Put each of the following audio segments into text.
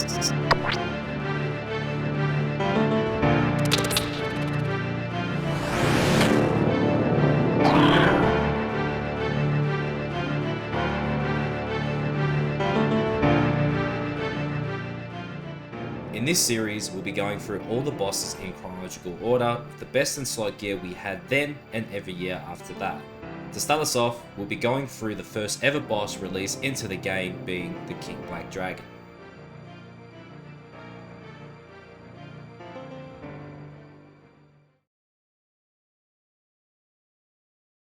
In this series, we'll be going through all the bosses in chronological order, with the best in slot gear we had then and every year after that. To start us off, we'll be going through the first ever boss released into the game, being the King Black Dragon.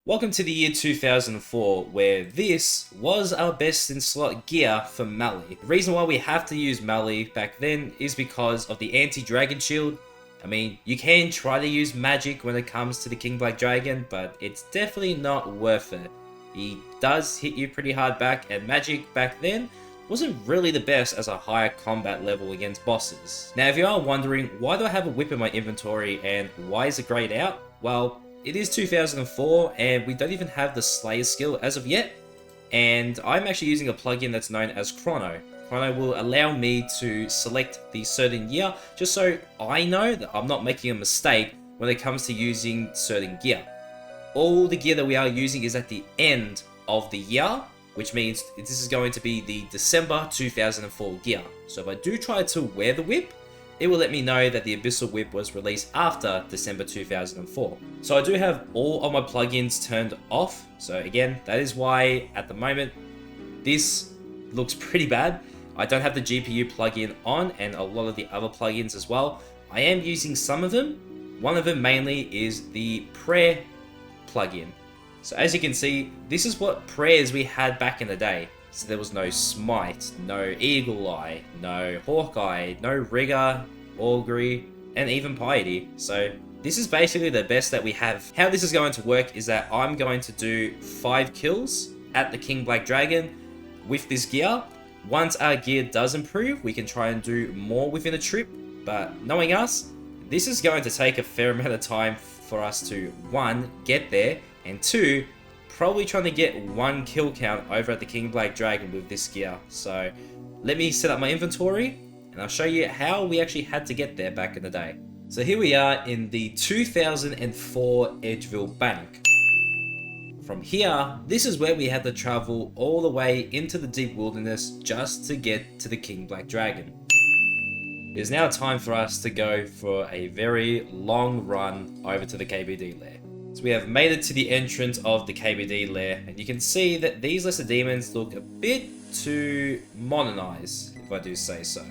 Welcome to the year 2004, where this was our best in slot gear for melee. The reason why we have to use melee back then is because of the anti-dragon shield. I mean, you can try to use magic when it comes to the King Black Dragon, but it's definitely not worth it. He does hit you pretty hard back, and magic back then wasn't really the best as a higher combat level against bosses. Now, if you are wondering, why do I have a whip in my inventory and why is it grayed out? Well, it is 2004 and we don't even have the Slayer skill as of yet, and I'm actually using a plugin that's known as Chrono. Chrono will allow me to select the certain year just so I know that I'm not making a mistake when it comes to using certain gear. All the gear that we are using is at the end of the year, which means this is going to be the December 2004 gear. So if I do try to wear the whip, it will let me know that the Abyssal Whip was released after December 2004. So I do have all of my plugins turned off. So again, that is why at the moment, this looks pretty bad. I don't have the GPU plugin on and a lot of the other plugins as well. I am using some of them. One of them mainly is the prayer plugin. So as you can see, this is what prayers we had back in the day. So there was no Smite, no Eagle Eye, no Hawkeye, no Rigor, Augury, and even Piety. So this is basically the best that we have. How this is going to work is that I'm going to do 5 kills at the King Black Dragon with this gear. Once our gear does improve, we can try and do more within a trip. But knowing us, this is going to take a fair amount of time for us to, 1, get there, and 2, probably trying to get 1 kill count over at the King Black Dragon with this gear. So let me set up my inventory and I'll show you how we actually had to get there back in the day. So here we are in the 2004 Edgeville Bank. From here, this is where we had to travel all the way into the deep wilderness just to get to the King Black Dragon. It is now time for us to go for a very long run over to the KBD lair. So we have made it to the entrance of the KBD lair, and you can see that these lesser demons look a bit too modernized, if I do say so.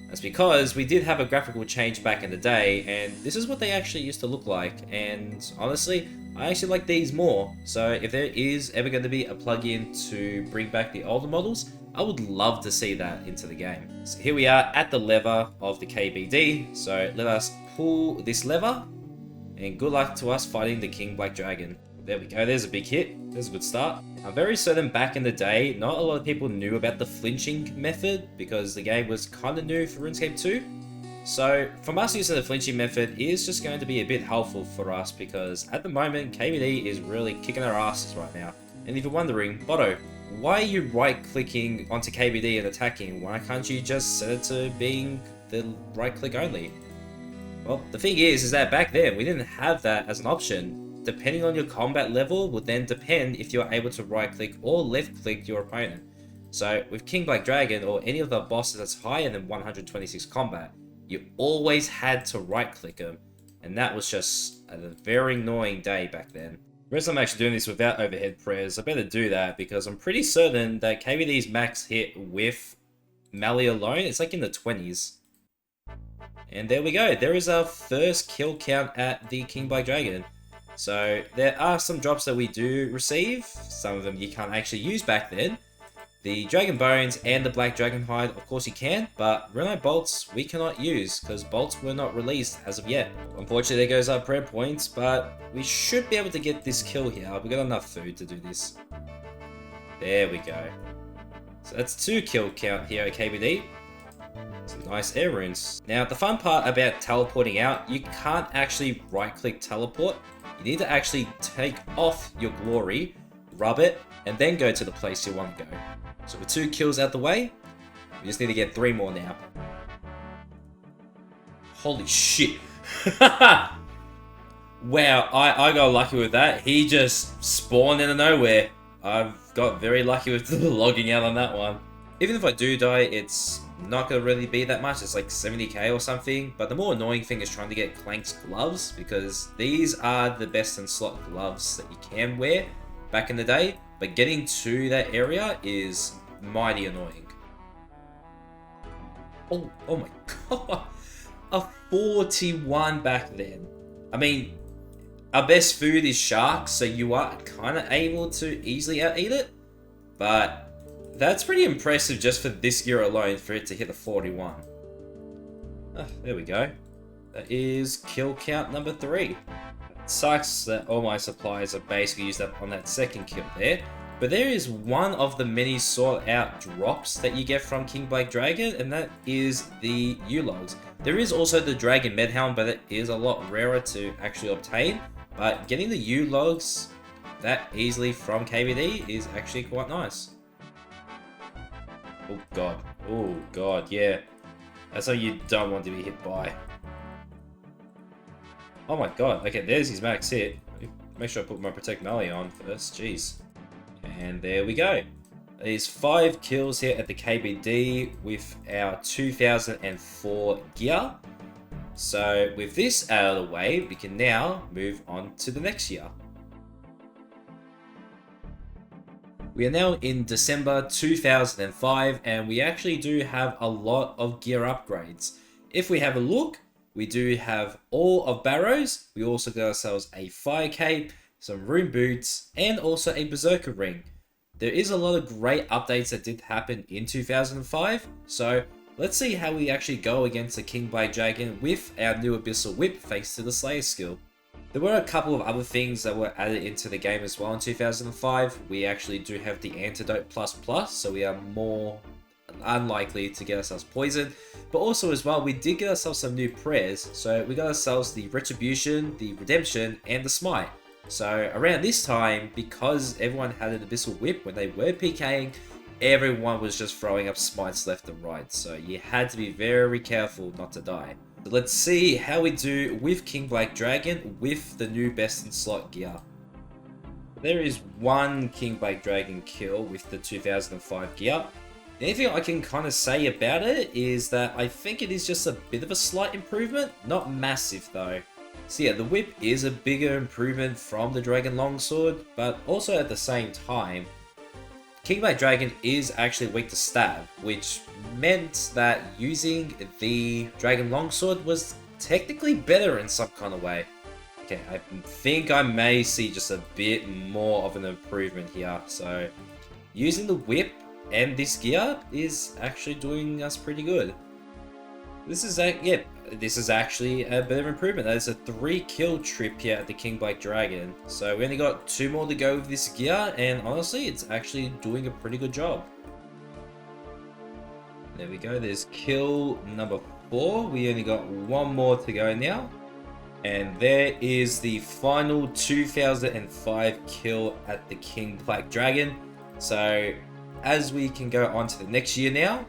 That's because we did have a graphical change back in the day, and this is what they actually used to look like, and honestly, I actually like these more. So if there is ever going to be a plugin to bring back the older models, I would love to see that into the game. So here we are at the lever of the KBD, so let us pull this lever. And good luck to us fighting the King Black Dragon. There we go, there's a big hit. There's a good start. I'm very certain back in the day, not a lot of people knew about the flinching method because the game was kind of new for RuneScape 2. So from us using the flinching method is just going to be a bit helpful for us because at the moment, KBD is really kicking our asses right now. And if you're wondering, Boto, why are you right-clicking onto KBD and attacking? Why can't you just set it to being the right-click only? Well, the thing is that back then, we didn't have that as an option. Depending on your combat level would then depend if you're able to right-click or left-click your opponent. So, with King Black Dragon or any of the bosses that's higher than 126 combat, you always had to right-click them. And that was just a very annoying day back then. The reason I'm actually doing this without overhead prayers, I better do that because I'm pretty certain that KBD's max hit with melee alone, it's like in the 20s. And there we go, there is our first kill count at the King Black Dragon. So there are some drops that we do receive, some of them you can't actually use back then. The Dragon Bones and the Black Dragon Hide, of course you can, but Runite Bolts we cannot use because bolts were not released as of yet. Unfortunately there goes our prayer points, but we should be able to get this kill here. We've got enough food to do this. There we go. So that's 2 kill count here at KBD. Some nice air runes. Now the fun part about teleporting out, you can't actually right click teleport. You need to actually take off your glory, rub it, and then go to the place you want to go. So with 2 kills out the way, We just need to get 3 more now. Holy shit. Wow, I got lucky with that. He just spawned out of nowhere. I've got very lucky with logging out on that one. Even if I do die, it's not going to really be that much. It's like 70k or something. But the more annoying thing is trying to get Clank's gloves, because these are the best in slot gloves that you can wear back in the day. But getting to that area is mighty annoying. Oh my god. A 41 back then. I mean, our best food is sharks, so you are kind of able to easily out-eat it. But that's pretty impressive just for this gear alone, for it to hit a 41. There we go. That is kill count number 3. It sucks that all my supplies are basically used up on that second kill there. But there is one of the many sought out drops that you get from King Black Dragon, and that is the U-Logs. There is also the Dragon Medhelm, but it is a lot rarer to actually obtain. But getting the U-Logs that easily from KBD is actually quite nice. Oh god, yeah. That's something you don't want to be hit by. Oh my god, okay, there's his max hit. Make sure I put my Protect Melee on first, jeez. And there we go. There's 5 kills here at the KBD with our 2004 gear. So with this out of the way, we can now move on to the next year. We are now in December 2005, and we actually do have a lot of gear upgrades. If we have a look, we do have all of Barrows. We also got ourselves a Fire Cape, some Rune Boots, and also a Berserker Ring. There is a lot of great updates that did happen in 2005, so let's see how we actually go against the King Black Dragon with our new Abyssal Whip thanks to the Slayer skill. There were a couple of other things that were added into the game as well in 2005. We actually do have the Antidote ++, so we are more unlikely to get ourselves poisoned. But also as well, we did get ourselves some new prayers. So we got ourselves the Retribution, the Redemption, and the Smite. So around this time, because everyone had an Abyssal Whip when they were PKing, everyone was just throwing up smites left and right. So you had to be very careful not to die. So let's see how we do with King Black Dragon with the new best in slot gear. There is one King Black Dragon kill with the 2005 gear. The only thing I can kind of say about it is that I think it is just a bit of a slight improvement, not massive though. So yeah, the whip is a bigger improvement from the Dragon Longsword, but also at the same time, King Black Dragon is actually weak to stab, which meant that using the Dragon Longsword was technically better in some kind of way. Okay, I think I may see just a bit more of an improvement here. So using the whip and this gear is actually doing us pretty good. This is actually a bit of improvement. That is a 3 kill trip here at the King Black Dragon. So we only got 2 more to go with this gear, and honestly, it's actually doing a pretty good job. There we go, there's kill number 4. We only got 1 more to go now. And there is the final 2005 kill at the King Black Dragon. So as we can go on to the next year now,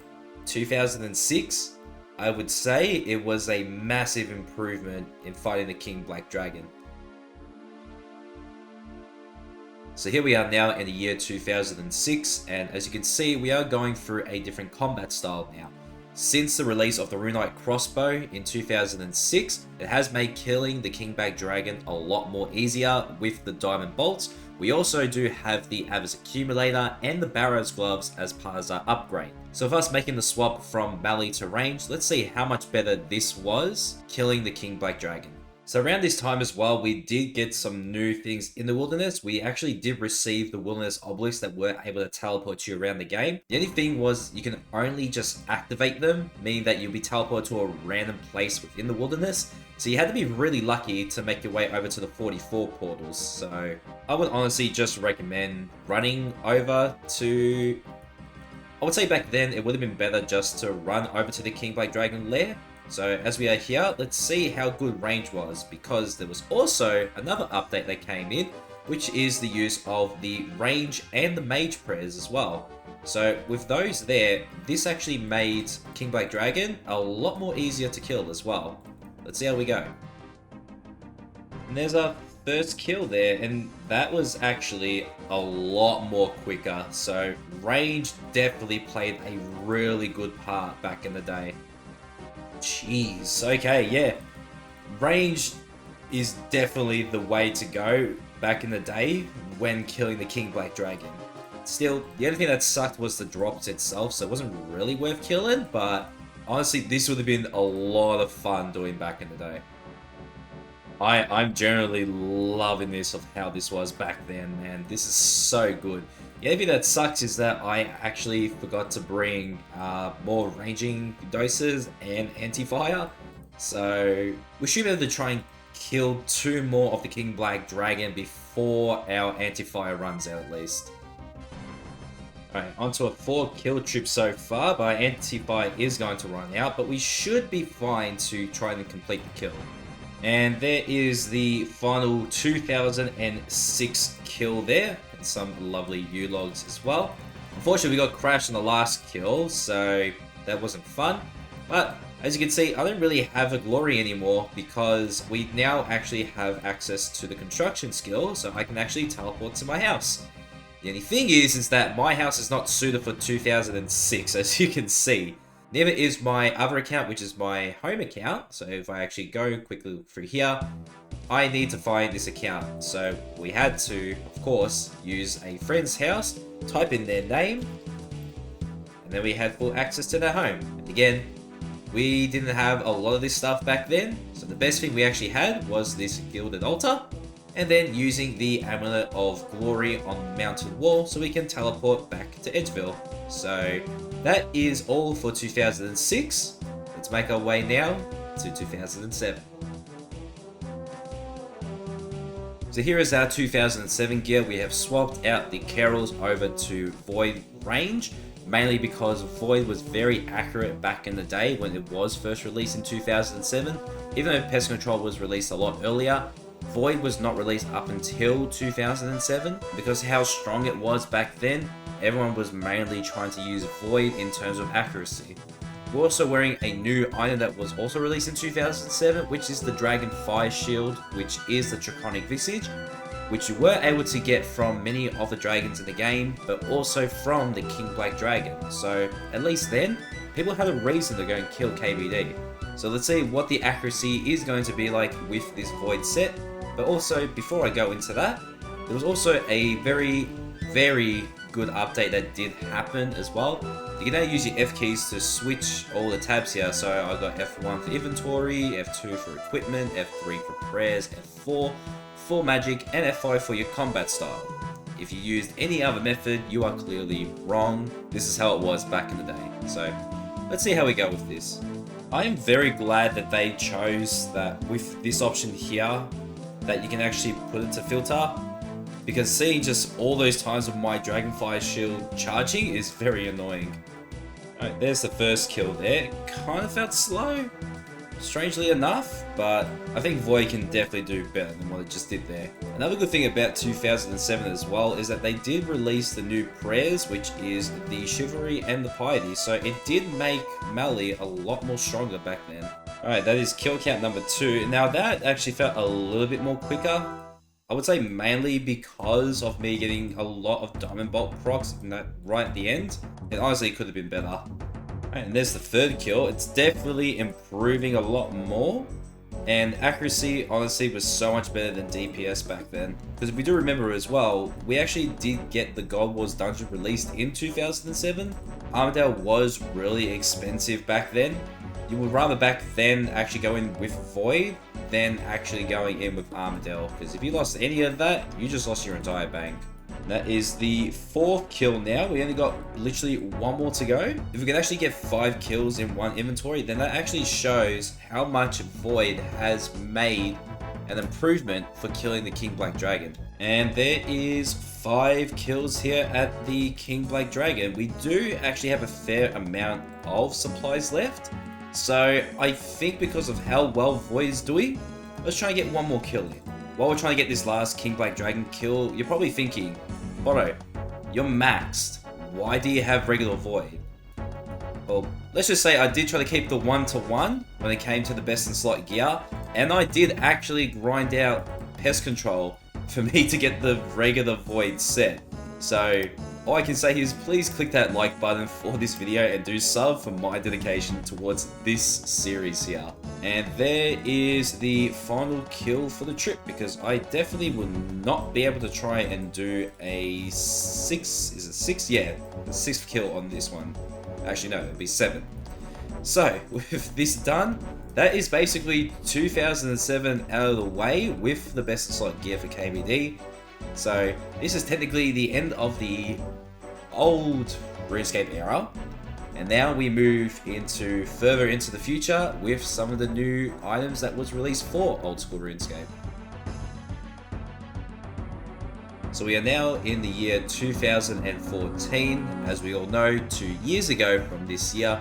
2006, I would say it was a massive improvement in fighting the King Black Dragon. So here we are now in the year 2006, and as you can see, we are going through a different combat style now. Since the release of the Runite Crossbow in 2006, it has made killing the King Black Dragon a lot more easier with the Diamond Bolts. We also do have the Avis Accumulator and the Barrows Gloves as part of our upgrade. So with us making the swap from melee to range, let's see how much better this was killing the King Black Dragon. So around this time as well, we did get some new things in the wilderness. We actually did receive the wilderness obelisks that were able to teleport you around the game. The only thing was you can only just activate them, meaning that you'll be teleported to a random place within the wilderness. So you had to be really lucky to make your way over to the 44 portals. So I would honestly just recommend running over to... I would say back then it would have been better just to run over to the King Black Dragon lair. So as we are here, let's see how good range was, because there was also another update that came in, which is the use of the range and the mage prayers as well. So with those there, this actually made King Black Dragon a lot more easier to kill as well. Let's see how we go. And there's our first kill there, and that was actually a lot more quicker. So range definitely played a really good part back in the day. Jeez, okay, yeah. Range is definitely the way to go back in the day when killing the King Black Dragon. Still, the only thing that sucked was the drops itself, so it wasn't really worth killing, but honestly, this would have been a lot of fun doing back in the day. I'm generally loving this of how this was back then, man. This is so good. The only thing that sucks is that I actually forgot to bring more ranging doses and anti-fire, so we should be able to try and kill 2 more of the King Black Dragon before our anti-fire runs out at least. Alright, onto a 4 kill trip so far, but our anti-fire is going to run out, but we should be fine to try and complete the kill. And there is the final 2006 kill there, and some lovely U-logs as well. Unfortunately, we got crashed on the last kill, so that wasn't fun. But as you can see, I don't really have a glory anymore because we now actually have access to the construction skill, so I can actually teleport to my house. The only thing is that my house is not suited for 2006, as you can see. Neither is my other account, which is my home account. So if I actually go quickly through here, I need to find this account. So we had to, of course, use a friend's house, type in their name, and then we had full access to their home. And again, we didn't have a lot of this stuff back then. So the best thing we actually had was this gilded altar, and then using the Amulet of Glory on the mountain wall so we can teleport back to Edgeville. So that is all for 2006. Let's make our way now to 2007. So here is our 2007 gear. We have swapped out the Carols over to Void range, mainly because Void was very accurate back in the day when it was first released in 2007. Even though Pest Control was released a lot earlier, Void was not released up until 2007, because how strong it was back then, everyone was mainly trying to use Void in terms of accuracy. We're also wearing a new item that was also released in 2007, which is the Dragon Fire Shield, which is the Draconic Visage, which you were able to get from many of the dragons in the game, but also from the King Black Dragon. So at least then, people had a reason to go and kill KBD. So let's see what the accuracy is going to be like with this Void set. But also, before I go into that, there was also a very, very good update that did happen as well. You can now use your F keys to switch all the tabs here. So I got F1 for inventory, F2 for equipment, F3 for prayers, F4 for magic, and F5 for your combat style. If you used any other method, you are clearly wrong. This is how it was back in the day. So let's see how we go with this. I am very glad that they chose that with this option here, that you can actually put it to filter, because seeing just all those times of my Dragonfire Shield charging is very annoying. Alright, there's the first kill there. Kind of felt slow, strangely enough, but I think Void can definitely do better than what it just did there. Another good thing about 2007 as well is that they did release the new prayers, which is the Chivalry and the Piety, so it did make melee a lot more stronger back then. Alright, that is kill count number 2. Now that actually felt a little bit more quicker. I would say mainly because of me getting a lot of Diamond Bolt procs right at the end. It honestly could have been better. Alright, and there's the third kill. It's definitely improving a lot more. And accuracy, honestly, was so much better than DPS back then. Because if we do remember as well, we actually did get the God Wars dungeon released in 2007. Armadale was really expensive back then. You would rather back then actually go in with Void than actually going in with Armadale, because if you lost any of that, you just lost your entire bank. That is the 4th kill now. We only got literally 1 more to go. If we can actually get 5 kills in one inventory, then that actually shows how much Void has made an improvement for killing the King Black Dragon. And there is 5 kills here at the King Black Dragon. We do actually have a fair amount of supplies left. So I think because of how well Void is doing, let's try and get 1 more kill in. While we're trying to get this last King Black Dragon kill, you're probably thinking, Boto, you're maxed. why do you have regular void? Well, let's just say I did try to keep the 1-to-1 when it came to the best in slot gear, and I did actually grind out pest control for me to get the regular void set. So all I can say is please click that like button for this video and do sub for my dedication towards this series here. And there is the final kill for the trip, because I definitely will not be able to try and do a 6, is it 6? Yeah, the 6th kill on this one. Actually no, it'd be 7. So with this done, that is basically 2007 out of the way with the best in slot gear for KBD. So this is technically the end of the old RuneScape era, and now we move into further into the future with some of the new items that was released for old school RuneScape. So we are now in the year 2014. As we all know, 2 years ago from this year,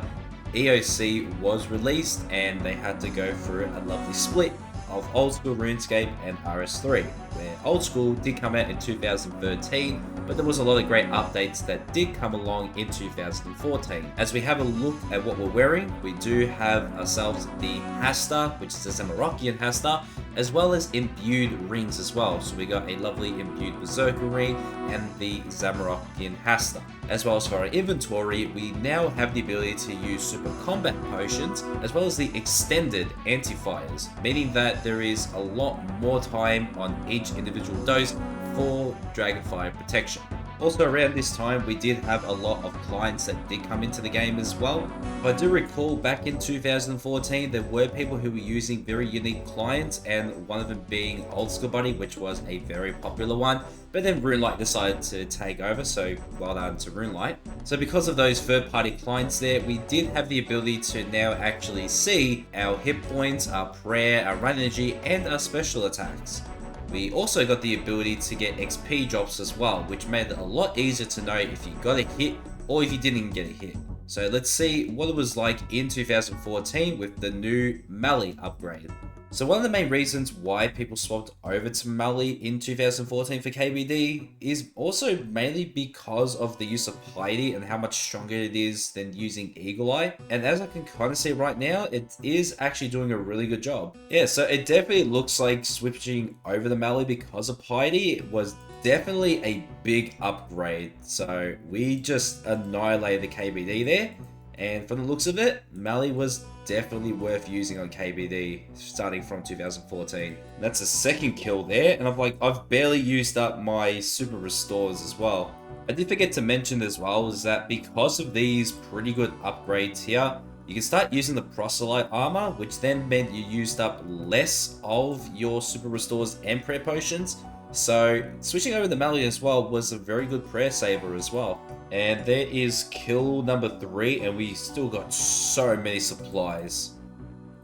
EOC was released and they had to go through a lovely split of old school RuneScape and RS3, where old school did come out in 2013, but there was a lot of great updates that did come along in 2014. As we have a look at what we're wearing, we do have ourselves the Hasta, which is a Zamorakian Hasta, as well as imbued rings as well. So we got a lovely imbued Berserker ring and the Zamorakian Hasta. As well as for our inventory, we now have the ability to use super combat potions, as well as the extended anti-fires, meaning that there is a lot more time on each individual dose for Dragonfire protection. Also around this time, we did have a lot of clients that did come into the game as well. I do recall back in 2014, there were people who were using very unique clients, and one of them being Old School Buddy, which was a very popular one. But then RuneLite decided to take over, so well done to RuneLite. So because of those third-party clients there, we did have the ability to now actually see our hit points, our prayer, our run energy, and our special attacks. We also got the ability to get XP drops as well, which made it a lot easier to know if you got a hit or if you didn't get a hit. So let's see what it was like in 2014 with the new melee upgrade. So one of the main reasons why people swapped over to melee in 2014 for KBD is also mainly because of the use of piety and how much stronger it is than using Eagle Eye. And as I can kind of see right now, it is actually doing a really good job. Yeah, so it definitely looks like switching over the melee because of piety was definitely a big upgrade. So we just annihilated the KBD there. And from the looks of it, melee was definitely worth using on KBD starting from 2014. That's a second kill there, and I've barely used up my super restores as well. I did forget to mention as well is that because of these pretty good upgrades here, you can start using the proselyte armor, which then meant you used up less of your super restores and prayer potions. So switching over to melee as well was a very good prayer saver as well. And there is kill number 3, and we still got so many supplies.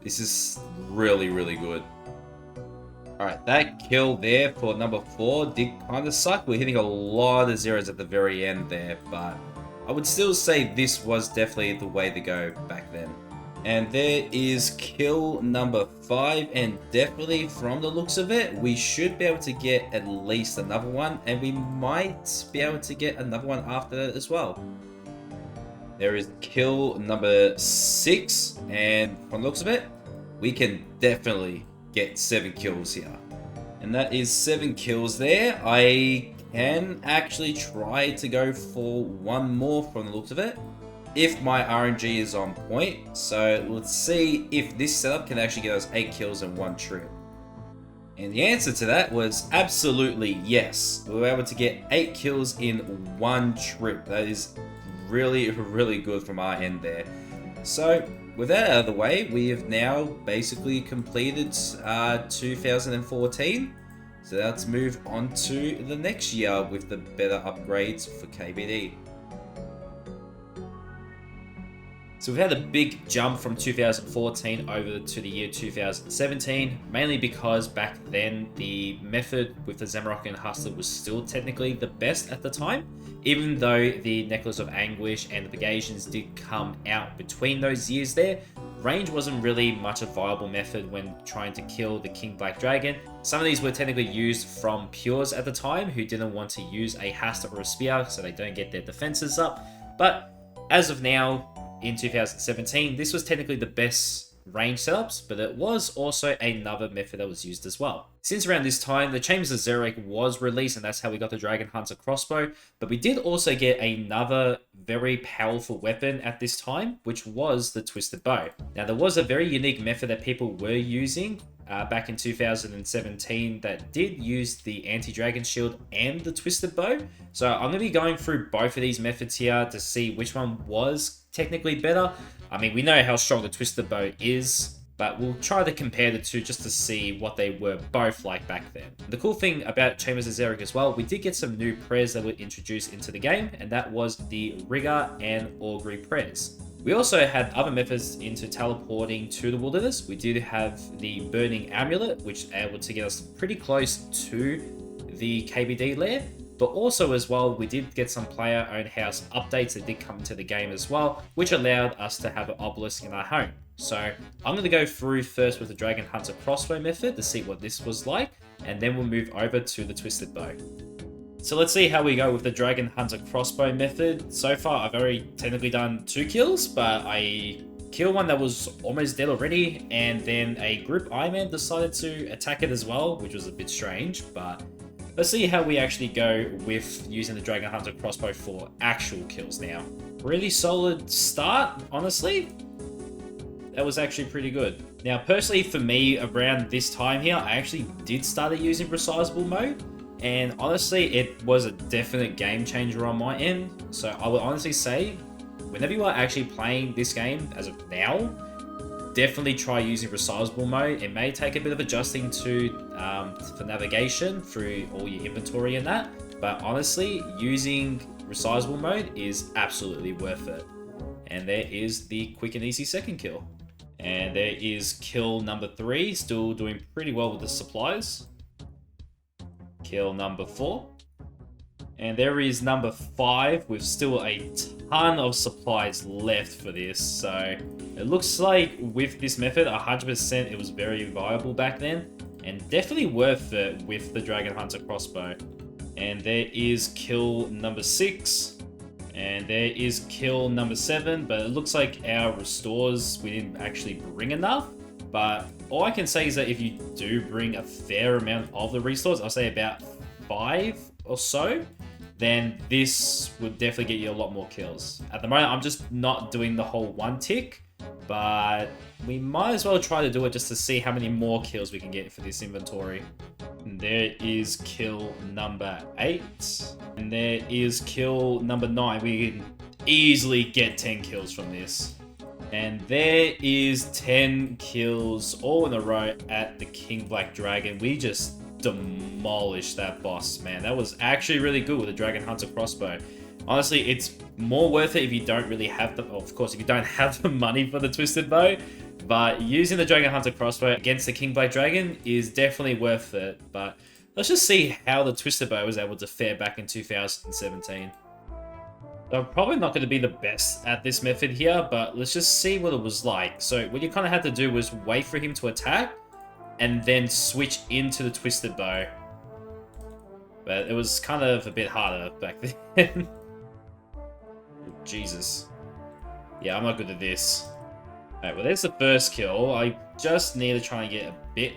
This is really, really good. Alright, that kill there for number 4 did kind of suck. We're hitting a lot of zeros at the very end there, but I would still say this was definitely the way to go back then. And there is kill number 5, and definitely from the looks of it, we should be able to get at least another one, and we might be able to get another one after that as well. There is kill number 6, and from the looks of it, we can definitely get 7 kills here. And that is 7 kills there. I can actually try to go for one more from the looks of it, if my RNG is on point. So let's see if this setup can actually get us 8 kills in one trip. And the answer to that was absolutely yes. We were able to get 8 kills in one trip. That is really, really good from our end there. So with that out of the way, we have now basically completed 2014. So let's move on to the next year with the better upgrades for KBD. So we've had a big jump from 2014 over to the year 2017, mainly because back then the method with the Zamorakian Hustler was still technically the best at the time, even though the Necklace of Anguish and the Pagations did come out between those years there. range wasn't really much a viable method when trying to kill the King Black Dragon. Some of these were technically used from pures at the time who didn't want to use a Hasta or a Spear so they don't get their defenses up. But as of now, in 2017, this was technically the best range setups, but it was also another method that was used as well. Since around this time, the Chambers of Xeric was released, and that's how we got the Dragon Hunter crossbow, but we did also get another very powerful weapon at this time, which was the Twisted Bow. Now, there was a very unique method that people were using back in 2017 that did use the anti-dragon shield and the Twisted Bow. So I'm going to be going through both of these methods here to see which one was technically better. I mean, we know how strong the Twisted Bow is, but we'll try to compare the two just to see what they were both like back then. The cool thing about Chambers of Xeric as well, we did get some new prayers that were introduced into the game, and that was the Rigor and Augury prayers. We also had other methods into teleporting to the wilderness. We did have the Burning Amulet, which was able to get us pretty close to the KBD lair. But also as well, we did get some player-owned house updates that did come into the game as well, which allowed us to have an obelisk in our home. So I'm going to go through first with the Dragon Hunter crossbow method to see what this was like, and then we'll move over to the Twisted Bow. So let's see how we go with the Dragon Hunter crossbow method. So far, I've already technically done 2 kills, but I killed one that was almost dead already, and then a group Iron Man decided to attack it as well, which was a bit strange, but let's see how we actually go with using the Dragon Hunter crossbow for actual kills now. Really solid start, honestly. That was actually pretty good. Now, personally, for me, around this time here, I actually did start using resizable mode. And honestly, it was a definite game changer on my end. So I would honestly say, whenever you are actually playing this game as of now, definitely try using resizable mode. It may take a bit of adjusting to for navigation through all your inventory and that, but honestly, using resizable mode is absolutely worth it. And there is the quick and easy second kill. And there is kill number 3, still doing pretty well with the supplies. Kill number 4. And there is number 5 with still a ton of supplies left for this. So it looks like with this method, 100% it was very viable back then. And definitely worth it with the Dragon Hunter crossbow. And there is kill number 6. And there is kill number 7. But it looks like our restores, we didn't actually bring enough. But all I can say is that if you do bring a fair amount of the restores, I'll say about 5 or so, then this would definitely get you a lot more kills. At the moment, I'm just not doing the whole 1 tick, but we might as well try to do it just to see how many more kills we can get for this inventory. And there is kill number 8, and there is kill number 9. We can easily get 10 kills from this. And there is 10 kills all in a row at the King Black Dragon. We just demolished that boss, man. That was actually really good with the Dragon Hunter crossbow. Honestly, it's more worth it if you don't really have the, of course, if you don't have the money for the Twisted Bow. But using the Dragon Hunter crossbow against the King Black Dragon is definitely worth it. But let's just see how the Twisted Bow was able to fare back in 2017. I'm probably not going to be the best at this method here, but let's just see what it was like. So what you kind of had to do was wait for him to attack and then switch into the Twisted Bow. But it was kind of a bit harder back then. Jesus. Yeah, I'm not good at this. Alright, well there's the first kill. I just need to try and get a bit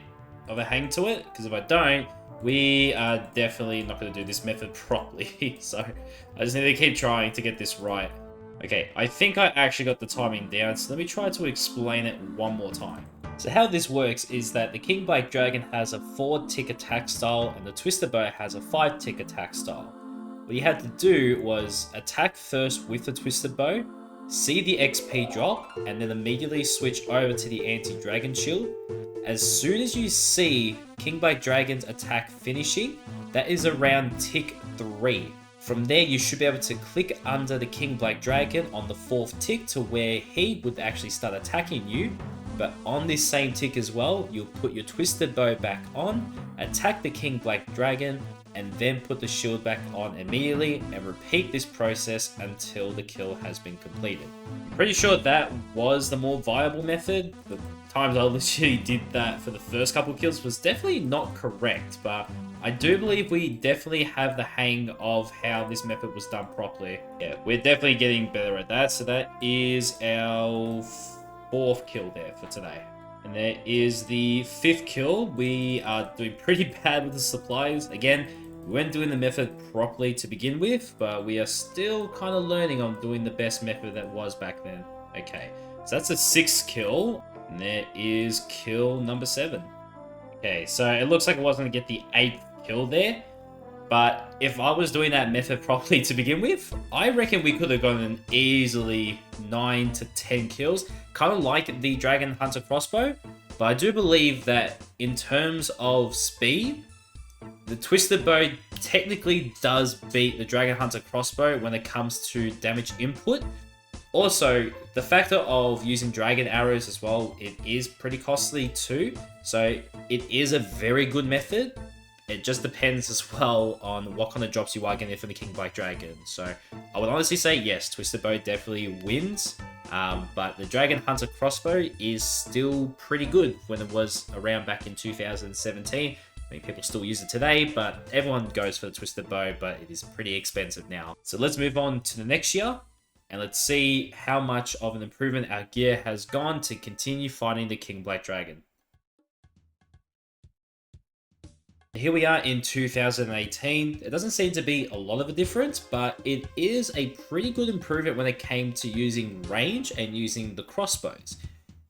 of a hang to it, because if I don't, we are definitely not going to do this method properly. So I just need to keep trying to get this right. Okay, I think I actually got the timing down, so let me try to explain it one more time. So how this works is that the King Black Dragon has a 4-tick attack style and the Twisted Bow has a 5-tick attack style. What you had to do was attack first with the Twisted Bow, see the XP drop, and then immediately switch over to the anti-dragon shield. As soon as you see King Black Dragon's attack finishing, that is around tick 3. From there, you should be able to click under the King Black Dragon on the 4th tick to where he would actually start attacking you. But on this same tick as well, you'll put your Twisted Bow back on, attack the King Black Dragon, and then put the shield back on immediately, and repeat this process until the kill has been completed. I'm pretty sure that was the more viable method. The times I literally did that for the first couple kills was definitely not correct, but I do believe we definitely have the hang of how this method was done properly. Yeah, we're definitely getting better at that. So that is our 4th kill there for today. And there is the 5th kill. We are doing pretty bad with the supplies. Again, we weren't doing the method properly to begin with, but we are still kind of learning on doing the best method that was back then. Okay, so that's a 6th kill. And there is kill number 7. Okay, so it looks like I was going to get the 8th kill there. But if I was doing that method properly to begin with, I reckon we could have gotten easily 9 to 10 kills. Kind of like the Dragon Hunter crossbow. But I do believe that in terms of speed, the Twisted Bow technically does beat the Dragon Hunter crossbow when it comes to damage input. Also, the factor of using dragon arrows as well, it is pretty costly too. So it is a very good method. It just depends as well on what kind of drops you are getting from the King Black Dragon. So I would honestly say yes, Twisted Bow definitely wins. But the Dragon Hunter crossbow is still pretty good when it was around back in 2017. I mean, people still use it today, but everyone goes for the Twisted Bow, but it is pretty expensive now. So let's move on to the next year, and let's see how much of an improvement our gear has gone to continue fighting the King Black Dragon. Here we are in 2018. It doesn't seem to be a lot of a difference, but it is a pretty good improvement when it came to using range and using the crossbows.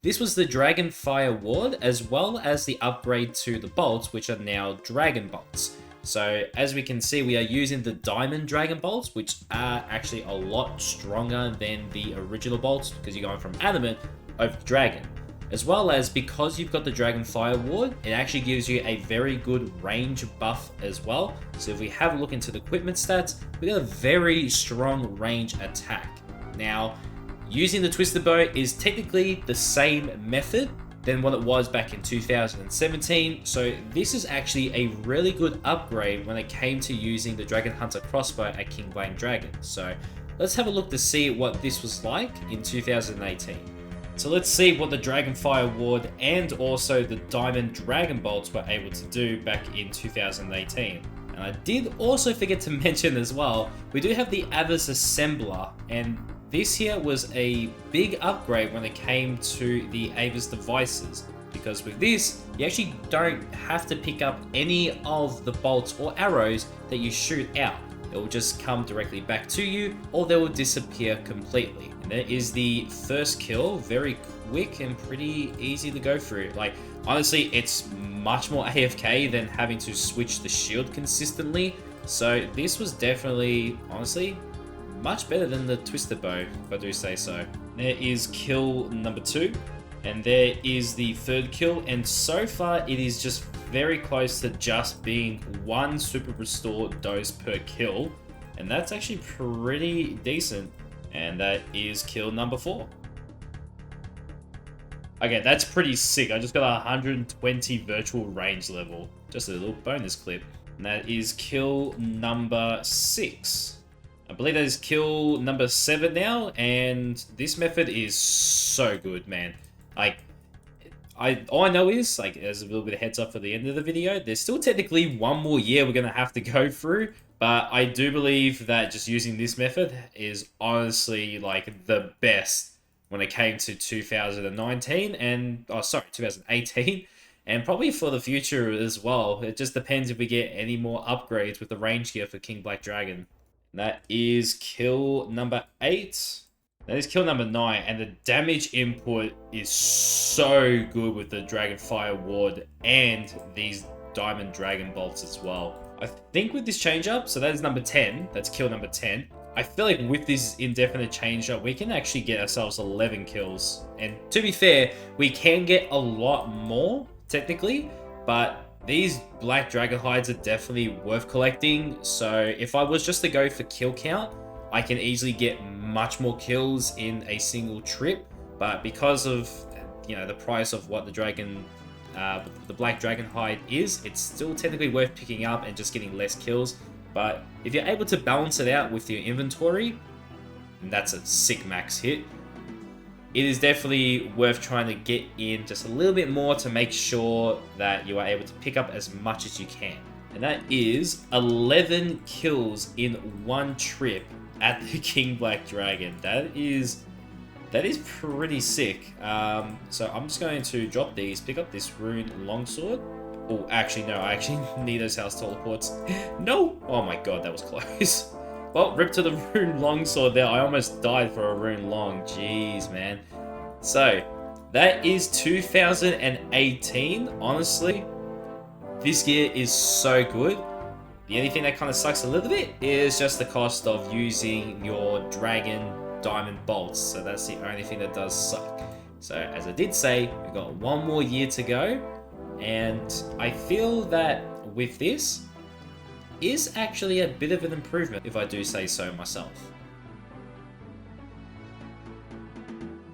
This was the Dragon Fire Ward, as well as the upgrade to the bolts, which are now Dragon Bolts. So as we can see, we are using the Diamond Dragon Bolts, which are actually a lot stronger than the original bolts, because you're going from Adamant over to Dragon. As well as, because you've got the Dragon Fire Ward, it actually gives you a very good range buff as well. So if we have a look into the equipment stats, we got a very strong range attack. Now, using the Twisted Bow is technically the same method than what it was back in 2017. So this is actually a really good upgrade when it came to using the Dragon Hunter crossbow at King Black Dragon. So let's have a look to see what this was like in 2018. So let's see what the Dragon Fire Ward and also the Diamond Dragon Bolts were able to do back in 2018. And I did also forget to mention as well, we do have the Avis Assembler, and this here was a big upgrade when it came to the Avis devices, because with this, you actually don't have to pick up any of the bolts or arrows that you shoot out. It will just come directly back to you, or they will disappear completely. And there is the first kill, very quick and pretty easy to go through. Like, honestly, it's much more AFK than having to switch the shield consistently. So this was definitely, honestly, much better than the Twisted Bow, if I do say so. There is kill number 2, and there is the 3rd kill, and so far it is just very close to just being 1 super restore dose per kill, and that's actually pretty decent. And that is kill number 4. Okay, that's pretty sick. I just got 120 virtual range level. Just a little bonus clip. And that is kill number 6. I believe that is kill number 7 now, and this method is so good, man. Like, all I know is, like, as a little bit of heads up for the end of the video, there's still technically 1 more year we're going to have to go through, but I do believe that just using this method is honestly, like, the best when it came to 2019 and, 2018, and probably for the future as well. It just depends if we get any more upgrades with the range gear for King Black Dragon. That is kill number 8. That is kill number 9, and the damage input is so good with the Dragon Fire Ward and these Diamond Dragon Bolts as well. I think with this change up, so that is number 10, that's kill number 10. I feel like with this indefinite change up, we can actually get ourselves 11 kills. And to be fair, we can get a lot more, technically, but these Black Dragon Hides are definitely worth collecting. So if I was just to go for kill count, I can easily get much more kills in a single trip. But because of, you know, the price of what the Dragon the Black Dragon Hide is. It's still technically worth picking up and just getting less kills. But if you're able to balance it out with your inventory, and that's a sick max hit, it is definitely worth trying to get in just a little bit more to make sure that you are able to pick up as much as you can. And that is 11 kills in one trip at the King Black Dragon. That is pretty sick. So I'm just going to drop these, pick up this rune longsword. Oh, actually, no, I actually need those house teleports. No! Oh my god, that was close. Well, rip to the rune longsword there. I almost died for a rune long. Jeez, man. So, that is 2018. Honestly, this gear is so good. The only thing that kind of sucks a little bit is just the cost of using your dragon diamond bolts. So that's the only thing that does suck. So, as I did say, we've got one more year to go. And I feel that with this is actually a bit of an improvement, if I do say so myself.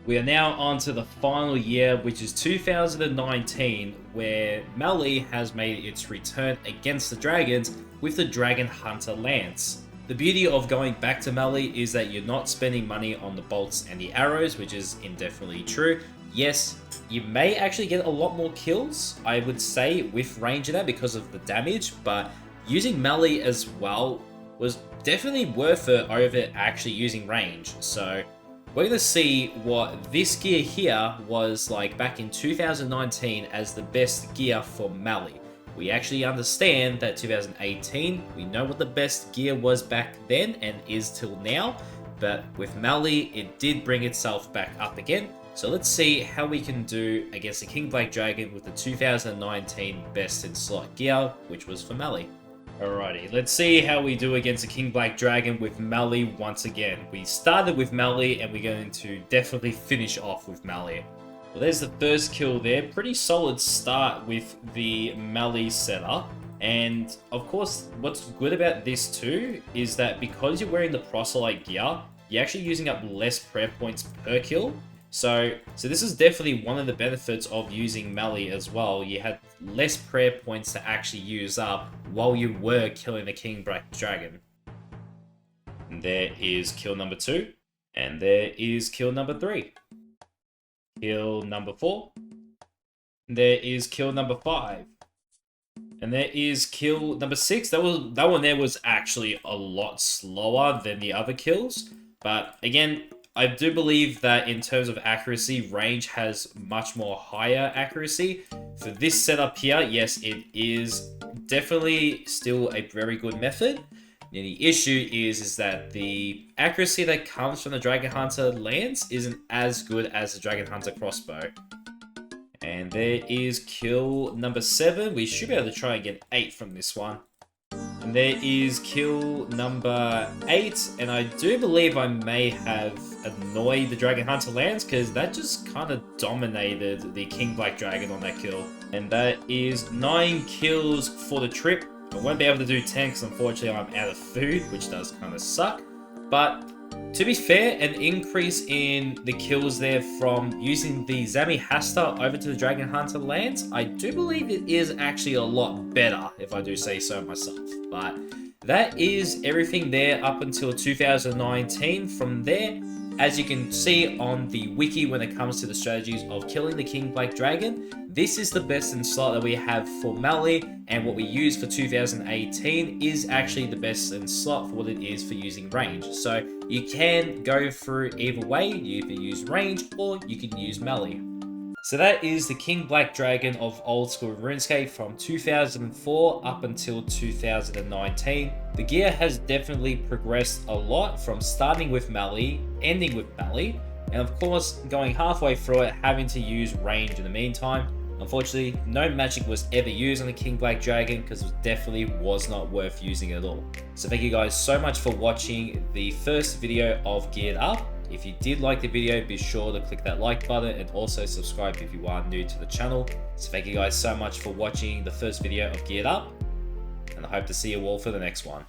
We are now on to the final year, which is 2019, where Melee has made its return against the dragons with the Dragon Hunter Lance. The beauty of going back to Melee is that you're not spending money on the bolts and the arrows, which is indefinitely true. Yes, you may actually get a lot more kills, I would say, with range in that because of the damage, but using Melee as well was definitely worth it over actually using range. So we're going to see what this gear here was like back in 2019 as the best gear for Melee. We actually understand that 2018, we know what the best gear was back then and is till now, but with Melee, it did bring itself back up again. So let's see how we can do against the King Black Dragon with the 2019 best in slot gear, which was for Melee. Alrighty, let's see how we do against the King Black Dragon with Melee once again. We started with Melee and we're going to definitely finish off with Melee. Well, there's the first kill there. Pretty solid start with the Melee setup. And of course, what's good about this too is that because you're wearing the proselyte gear, you're actually using up less prayer points per kill. So this is definitely one of the benefits of using Melee as well. You had less prayer points to actually use up while you were killing the King Black Dragon. And there is kill number 2. And there is kill number 3. Kill number 4. And there is kill number 5. And there is kill number 6. That one there was actually a lot slower than the other kills. But again, I do believe that in terms of accuracy, range has much more higher accuracy. For this setup here, yes, it is definitely still a very good method. And the issue is that the accuracy that comes from the Dragon Hunter Lance isn't as good as the Dragon Hunter Crossbow. And there is kill number 7. We should be able to try and get 8 from this one. And there is kill number 8, and I do believe I may have annoyed the Dragon Hunter Lance because that just kind of dominated the King Black Dragon on that kill. And that is 9 kills for the trip. I won't be able to do 10 because unfortunately I'm out of food, which does kind of suck. But to be fair, an increase in the kills there from using the Zami Hasta over to the Dragon Hunter Lance, I do believe it is actually a lot better, if I do say so myself. But that is everything there up until 2019. From there, as you can see on the wiki when it comes to the strategies of killing the King Black Dragon, this is the best in slot that we have for Melee, and what we use for 2018 is actually the best in slot for what it is for using range. So you can go through either way, you either use range or you can use Melee. So that is the King Black Dragon of old school RuneScape from 2004 up until 2019. The gear has definitely progressed a lot from starting with Melee, ending with Melee, and of course going halfway through it having to use range in the meantime. Unfortunately, no magic was ever used on the King Black Dragon because it definitely was not worth using at all. So thank you guys so much for watching the first video of Geared Up. If you did like the video, be sure to click that like button and also subscribe if you are new to the channel. So thank you guys so much for watching the first video of Geared Up, and I hope to see you all for the next one.